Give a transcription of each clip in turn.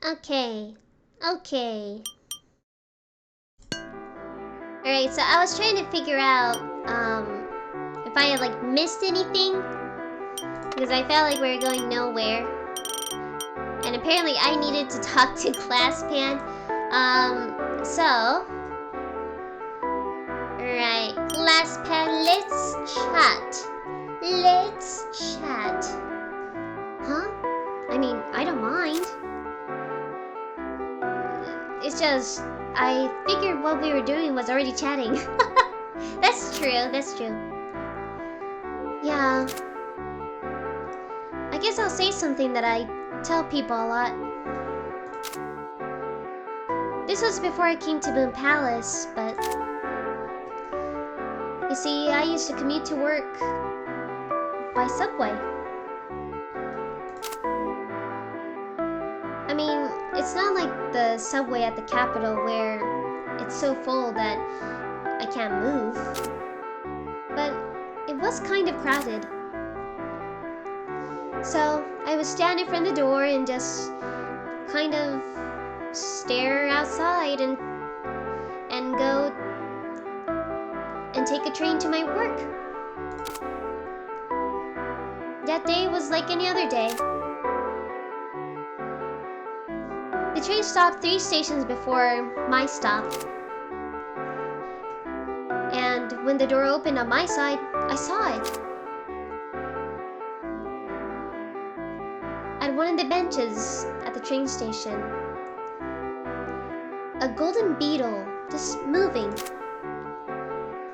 Okay. Okay. Alright, so I was trying to figure out, if I had, like, missed anything. Because I felt like we were going nowhere. And apparently I needed to talk to ClassPan. So... Alright, ClassPan, let's chat. Let's chat. Huh? I mean, I don't mind. It's just, I figured what we were doing was already chatting. That's true, that's true. Yeah. I guess I'll say something that I tell people a lot. This was before I came to Boom Palace, but... You see, I used to commute to work by subway. I mean, it's not like the subway at the capital where it's so full that I can't move. But it was kind of crowded. So I would stand in front of the door and just kind of stare outside and go and take a train to my work. That day was like any other day. The train stopped 3 stations before my stop. And when the door opened on my side, I saw it. At one of the benches at the train station, a golden beetle just moving.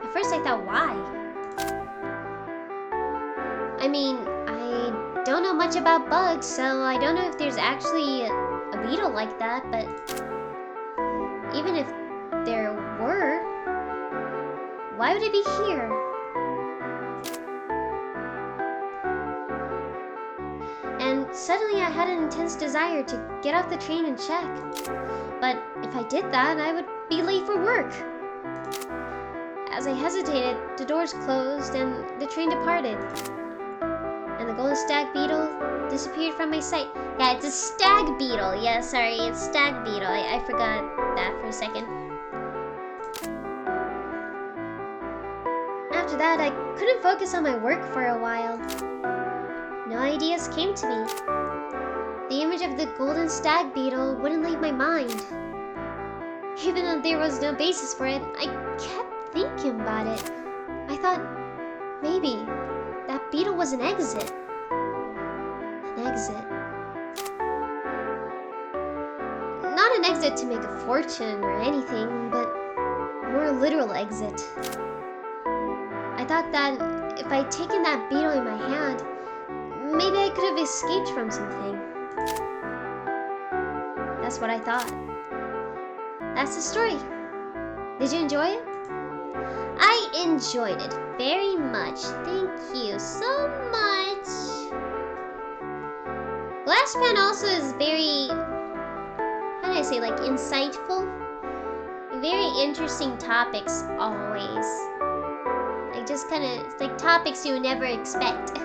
At first I thought, why? I mean, I don't know much about bugs, so I don't know if there's actually a beetle like that, but even if there were, why would it be here? And suddenly I had an intense desire to get off the train and check. But if I did that, I would be late for work. As I hesitated, the doors closed and the train departed. And the golden stag beetle disappeared from my sight. Yeah, it's a stag beetle. Yeah, sorry, it's stag beetle. I forgot that for a second. After that, I couldn't focus on my work for a while. No ideas came to me. The image of the golden stag beetle wouldn't leave my mind. Even though there was no basis for it, I kept thinking about it. I thought, maybe that beetle was an exit. An exit. Not an exit to make a fortune or anything, but more a literal exit. I thought that if I'd taken that beetle in my hand, maybe I could have escaped from something. That's what I thought. That's the story. Did you enjoy it? I enjoyed it very much. Thank you so much. GlassPan also is very, how do I say, like, insightful? Very interesting topics always. Like, just kind of, like, topics you would never expect.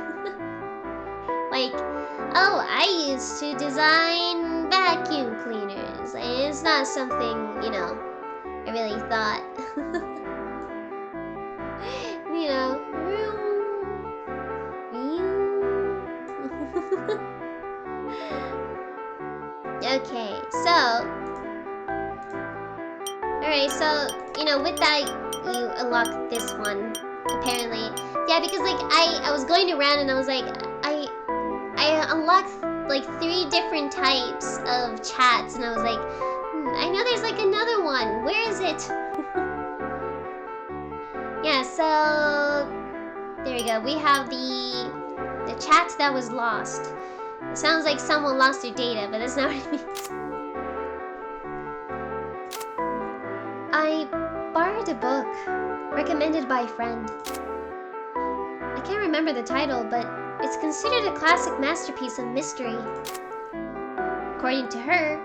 Like, oh, I used to design vacuum cleaners. Like, it's not something, you know, I really thought. You know. Okay, so. Alright, so, you know, with that, you unlock this one, apparently. Yeah, because, like, I was going around and I was like, I unlocked like 3 different types of chats, and I was like, I know there's like another one. Where is it? Yeah, so there we go. We have the chat that was lost. It sounds like someone lost their data, but that's not what it means. I borrowed a book recommended by a friend. I can't remember the title, but it's considered a classic masterpiece of mystery. According to her,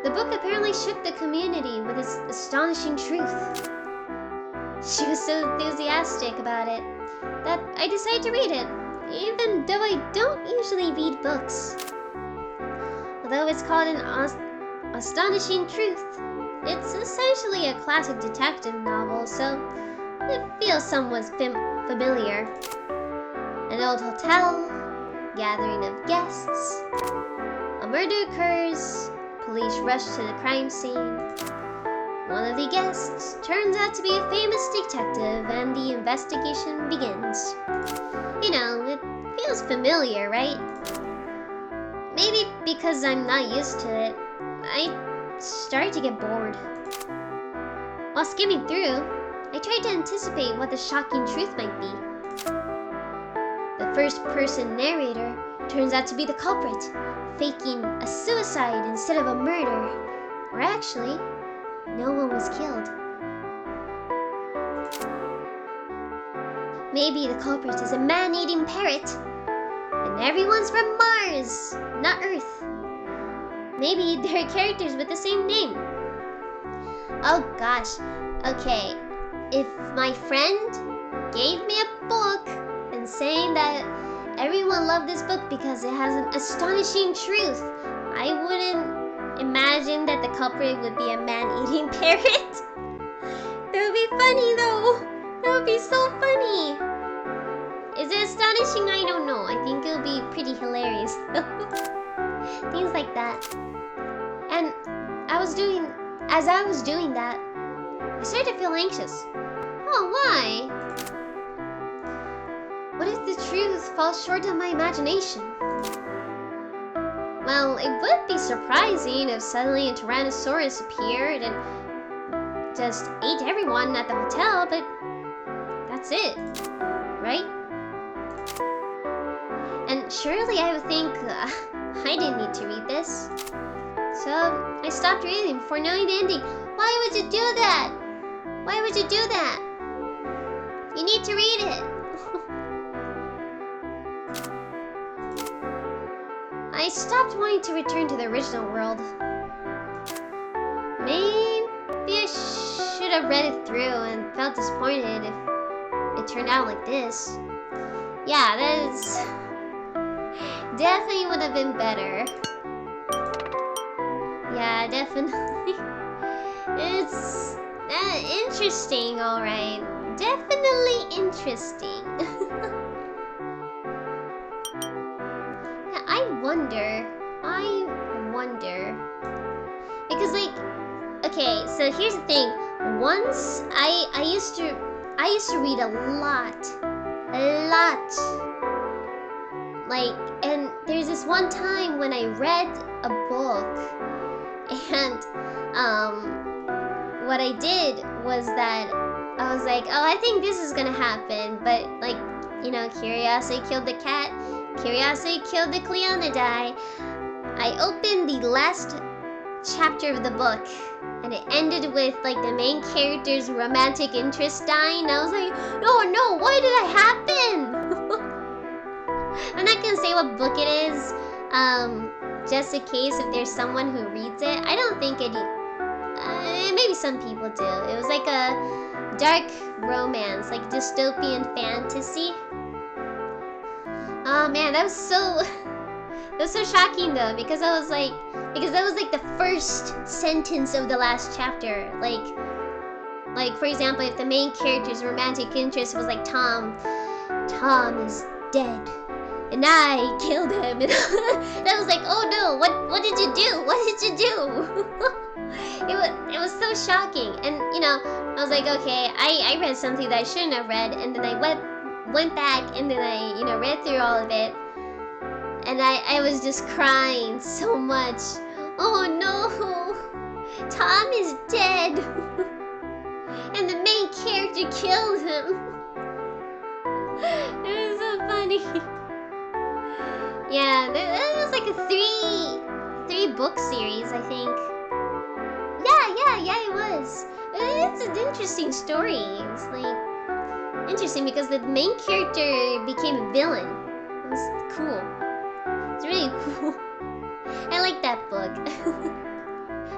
the book apparently shook the community with its astonishing truth. She was so enthusiastic about it that I decided to read it, even though I don't usually read books. Although it's called an astonishing truth, it's essentially a classic detective novel, so it feels somewhat familiar. An old hotel, gathering of guests, a murder occurs, police rush to the crime scene. One of the guests turns out to be a famous detective, and the investigation begins. You know, it feels familiar, right? Maybe because I'm not used to it, I started to get bored. While skimming through, I tried to anticipate what the shocking truth might be. The first-person narrator turns out to be the culprit, faking a suicide instead of a murder. Or actually, no one was killed. Maybe the culprit is a man-eating parrot, and everyone's from Mars, not Earth. Maybe there are characters with the same name. Oh gosh, okay. If my friend gave me a book and saying that everyone loved this book because it has an astonishing truth, I wouldn't imagine that the culprit would be a man-eating parrot. That would be funny though. That would be so funny. Is it astonishing? I don't know. I think it would be pretty hilarious though. Things like that. And as I was doing that, I started to feel anxious. Oh, why? What if the truth falls short of my imagination? Well, it would be surprising if suddenly a Tyrannosaurus appeared and just ate everyone at the hotel, but that's it, right? And surely I would think I didn't need to read this. So I stopped reading before knowing the ending. Why would you do that? Why would you do that? You need to read it. I stopped wanting to return to the original world. Maybe I should have read it through and felt disappointed if it turned out like this. Yeah, that is definitely would have been better. Yeah, definitely. It's interesting, alright. Definitely interesting. Yeah, I wonder. Because okay, so here's the thing. Once I used to read a lot. And there's this one time when I read a book, and what I did was that I was like, oh, I think this is gonna happen, but curiosity killed the cat, curiosity killed the Cleonidae. I opened the last chapter of the book, and it ended with the main character's romantic interest dying. I was like, no, why did that happen? I'm not gonna say what book it is, just in case if there's someone who reads it. I don't think maybe some people do. It was like a dark romance, like dystopian fantasy. Oh man, that was so shocking though, because that was like the first sentence of the last chapter. Like for example, if the main character's romantic interest was like Tom is dead, and I killed him, and I was like, oh no, what did you do? What did you do? It was so shocking, and I was like, okay, I read something that I shouldn't have read, and then I went back, and then I read through all of it, and I was just crying so much. Oh no, Tom is dead, and the main character killed him. It was so funny. Yeah, that was like a three book series, I think. Yeah, it was. It's an interesting story. It's interesting because the main character became a villain. It was cool. It's really cool. I like that book.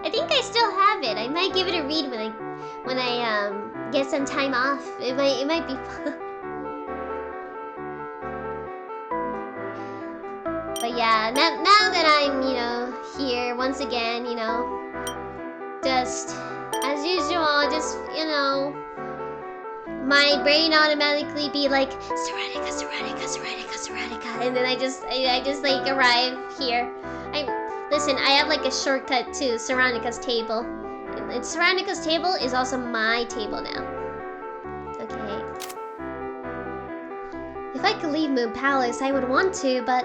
I think I still have it. I might give it a read when I get some time off. It might be fun. But yeah, now that I'm, here once again, you know. Just, as usual, just, you know, my brain automatically be like, Saronica, Saronica, Saronica, Saronica, and then I just like arrive here. Listen, I have like a shortcut to Saronica's table. And Saronica's table is also my table now. Okay. If I could leave Moon Palace, I would want to, but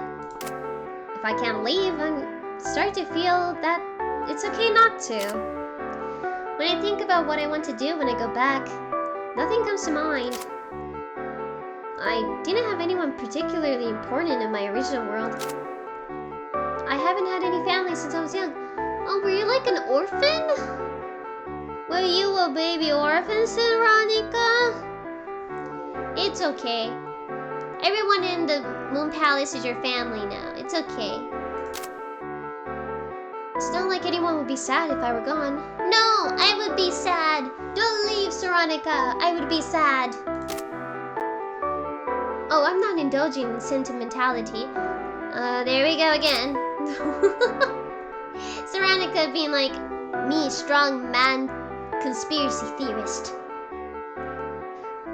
if I can't leave, I'm starting to feel that it's okay not to. When I think about what I want to do when I go back, nothing comes to mind. I didn't have anyone particularly important in my original world. I haven't had any family since I was young. Oh, were you like an orphan? Were you a baby orphan, Saronica? It's okay. Everyone in the Moon Palace is your family now. It's okay. It's not like anyone would be sad if I were gone. No, I would be sad. Don't leave, Saronica. I would be sad. Oh, I'm not indulging in sentimentality. There we go again. Saronica being like, me, strong man, conspiracy theorist.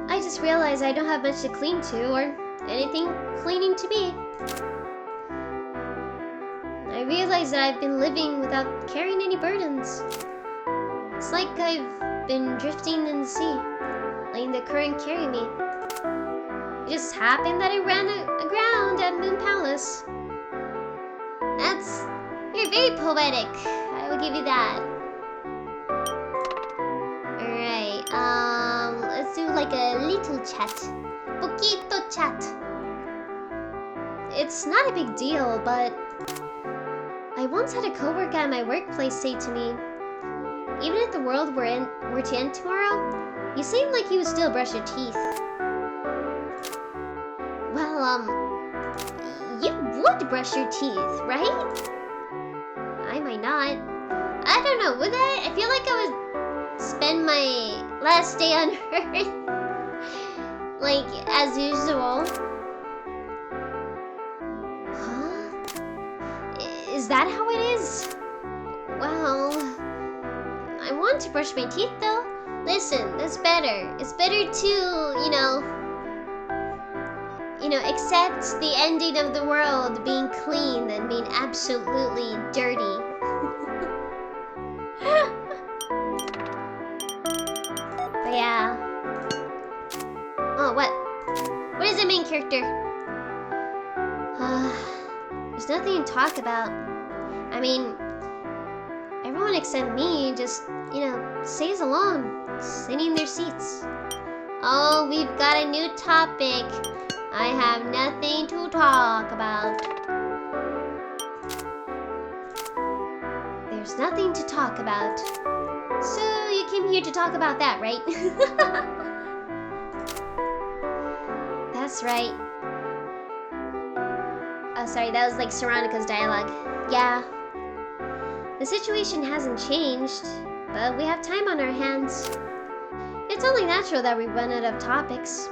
I just realized I don't have much to cling to, or anything clinging to me. I realized that I've been living without carrying any burdens. It's like I've been drifting in the sea, letting the current carry me. It just happened that I ran aground at Moon Palace. You're very poetic. I will give you that. Alright, let's do like a little chat. Poquito chat. It's not a big deal, but I once had a coworker at my workplace say to me, even if the world were to end tomorrow, you seem like you would still brush your teeth. Well, you would brush your teeth, right? I might not. I don't know, would I? I feel like I would spend my last day on Earth like, as usual. Huh? Is that how it is? Well, I want to brush my teeth though. Listen, that's better. It's better to, you know, accept the ending of the world being clean than being absolutely dirty. But yeah. Oh, what? What is the main character? There's nothing to talk about. I mean, everyone except me just, stays alone, sitting in their seats. Oh, we've got a new topic. I have nothing to talk about. There's nothing to talk about. So you came here to talk about that, right? That's right. Oh, sorry, that was like Saronica's dialogue. Yeah. The situation hasn't changed, but we have time on our hands. It's only natural that we run out of topics.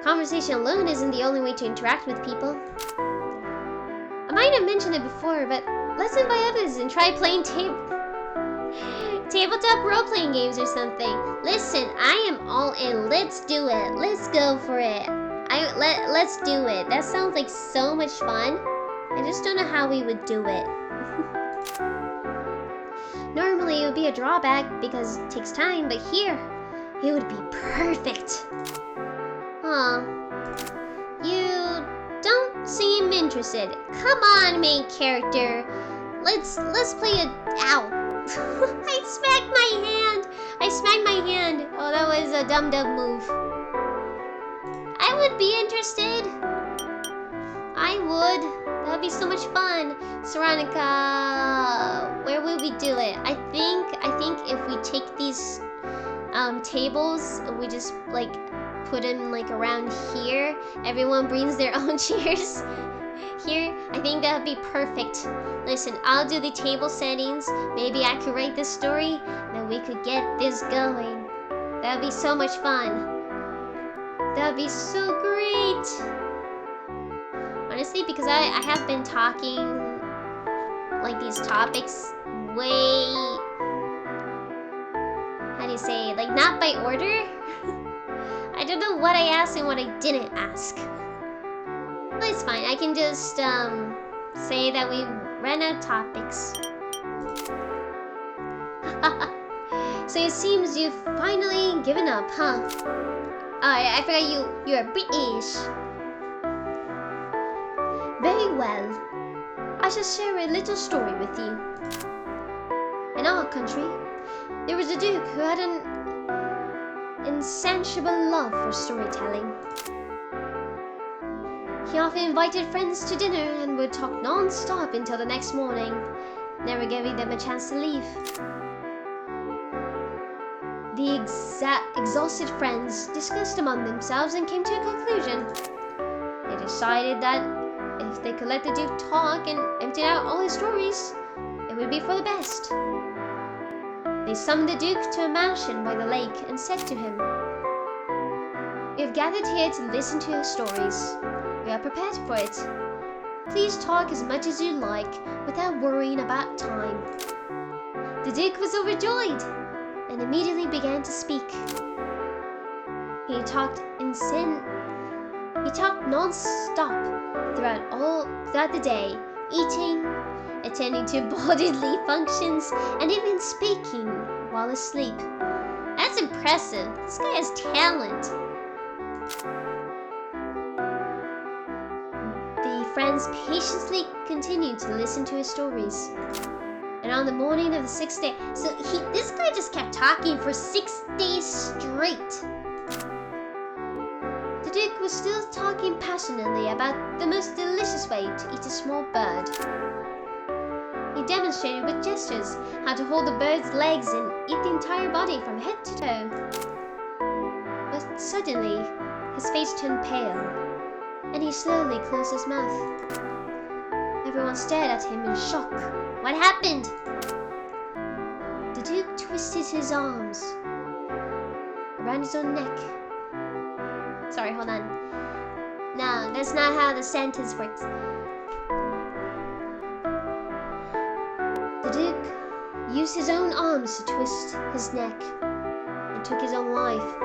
Conversation alone isn't the only way to interact with people. I might have mentioned it before, but let's invite others and try playing tabletop role-playing games or something. Listen, I am all in. Let's do it. Let's go for it. Let's do it. That sounds like so much fun. I just don't know how we would do it. Normally, it would be a drawback because it takes time, but here, it would be perfect. Aw. You don't seem interested. Come on, main character. Let's play a... Ow. I smacked my hand. Oh, that was a dumb move. I would be interested. I would. That would be so much fun. Saronica, where would we do it? I think if we take these tables and we just like put them like around here, everyone brings their own chairs here. I think that would be perfect. Listen, I'll do the table settings. Maybe I could write this story, then we could get this going. That would be so much fun. That would be so great. Honestly, because I have been talking like these topics way, how do you say, like not by order. I don't know what I asked and what I didn't ask. But it's fine. I can just say that we ran out of topics. So it seems you've finally given up, huh? Oh, I forgot you're British. Very well. I shall share a little story with you. In our country, there was a duke who had an insatiable love for storytelling. He often invited friends to dinner and would talk non-stop until the next morning, never giving them a chance to leave. The exhausted friends discussed among themselves and came to a conclusion. They decided that if they could let the Duke talk and empty out all his stories, it would be for the best. They summoned the Duke to a mansion by the lake and said to him, "We have gathered here to listen to your stories. We are prepared for it. Please talk as much as you like without worrying about time." The Duke was overjoyed and immediately began to speak. He talked non-stop throughout the day, eating, attending to bodily functions, and even speaking while asleep. That's impressive. This guy has talent. The friends patiently continued to listen to his stories. And on the morning of the 6th day, so this guy just kept talking for 6 days straight. The Duke was still talking passionately about the most delicious way to eat a small bird. He demonstrated with gestures how to hold the bird's legs and eat the entire body from head to toe. But suddenly, his face turned pale, and he slowly closed his mouth. Everyone stared at him in shock. What happened? The Duke twisted his arms around his own neck. Sorry, hold on. No, that's not how the sentence works. The Duke used his own arms to twist his neck and took his own life.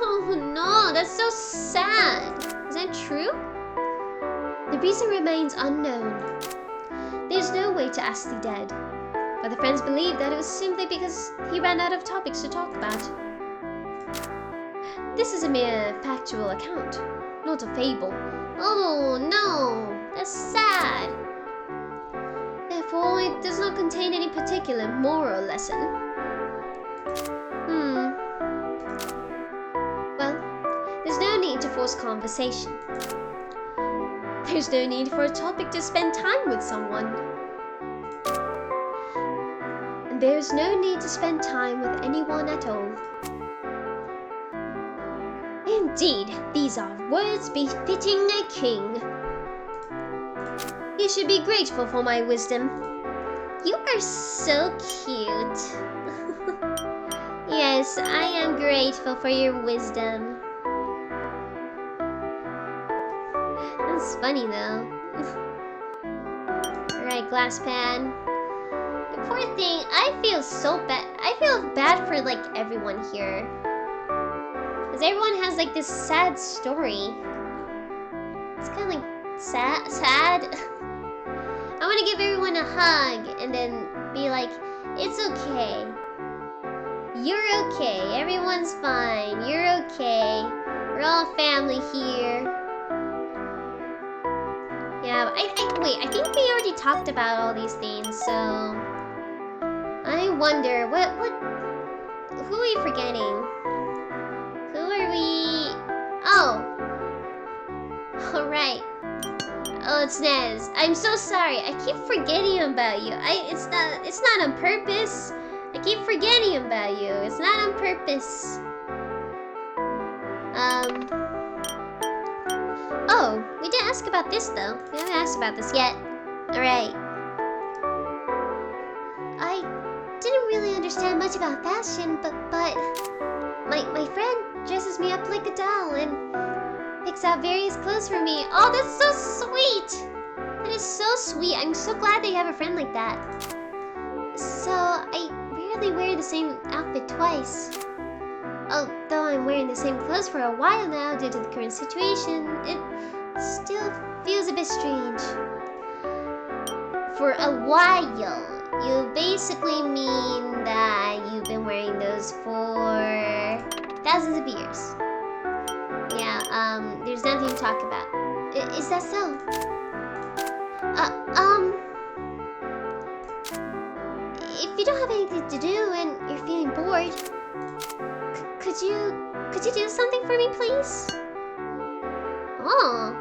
Oh no, that's so sad. Is that true? The reason remains unknown. There's no way to ask the dead, but the friends believe that it was simply because he ran out of topics to talk about. This is a mere factual account, not a fable. Oh no, that's sad. Therefore, it does not contain any particular moral lesson. Well, there's no need to force conversation. There's no need for a topic to spend time with someone. And there's no need to spend time with anyone at all. Indeed, these are words befitting a king. You should be grateful for my wisdom. You are so cute. Yes, I am grateful for your wisdom. That's funny though. Alright, glass pan. The poor thing, I feel so bad. I feel bad for like everyone here. Because everyone has like this sad story. It's kind of like sad. I want to give everyone a hug and then be like, it's okay. You're okay. Everyone's fine. You're okay. We're all family here. Yeah, but wait, I think we already talked about all these things, so I wonder who are we forgetting? Who are we? Oh, alright. Oh, it's Nez. I'm so sorry. I keep forgetting about you. It's not on purpose. I keep forgetting about you. It's not on purpose. Oh, we didn't ask about this though. We haven't asked about this yet. Alright. I didn't really understand much about fashion, but my friend dresses me up like a doll and picks out various clothes for me. Oh, that's so sweet! That is so sweet. I'm so glad that you have a friend like that. So, I rarely wear the same outfit twice. Although I'm wearing the same clothes for a while now due to the current situation, it still feels a bit strange. For a while, you basically mean that you've been wearing those for thousands of years. Yeah, there's nothing to talk about. Is that so? If you don't have anything to do and you're feeling bored, could you do something for me, please? Oh,